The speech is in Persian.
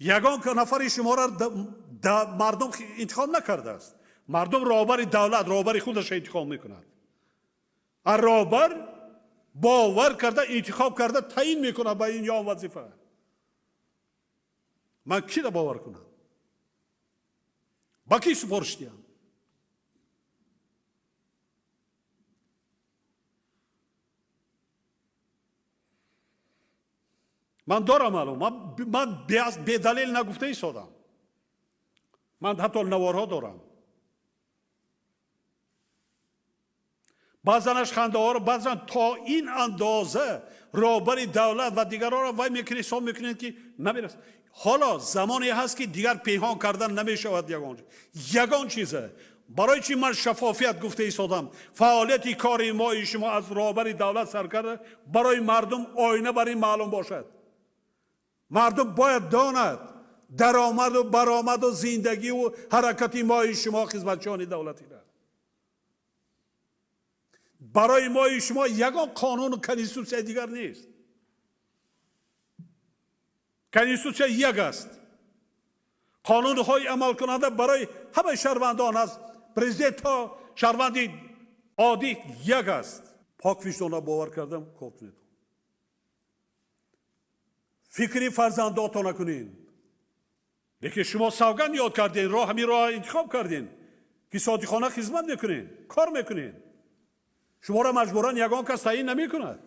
یگان که نفر شما را مردم انتخاب نکرده است. مردم رهبر دولت، رهبر خودش انتخاب میکند. رهبر باور کرده، انتخاب کرده، تعیین میکنه به این یا وظیفه. من کی را باور کنم؟ با کی سپرشتیم؟ من دارم معلوم، من به دلیل نگفته ایستادم. من حتی نوارها دارم. بعضنش خنده ها رو بعضن تا این اندازه رهبر دولت و دیگران را وای میکنید، حساب میکنید که نمیرسه. حالا زمانی هست که دیگر پنهان کردن نمیشود. یگان چیزه. برای چی من شفافیت گفته ایستادم؟ فعالیت کاری ما شما از رهبر دولت سرکرده برای مردم آینه برای معلوم باشد. مردم باید داند درآمد و برآمد و زندگی و حرکتی ما شما خدمتچیان دولتی را. برای ما شما یگان قانون و کنستیتوسیون دیگر نیست. کنستیتوسیون یک است. قانون های عمل کننده برای همه شهروندان از پرزیدنت تا شهروند عادی یک است. پاک وجدان باور کردم کار کنید. فکری فرزنداتون نکنین. لیکن شما سوگند یاد کردین، راه همین راه انتخاب کردین که صادقانه خدمت میکنین، کار میکنین. شما را مجبوران یگان کس تعیین نمیکند.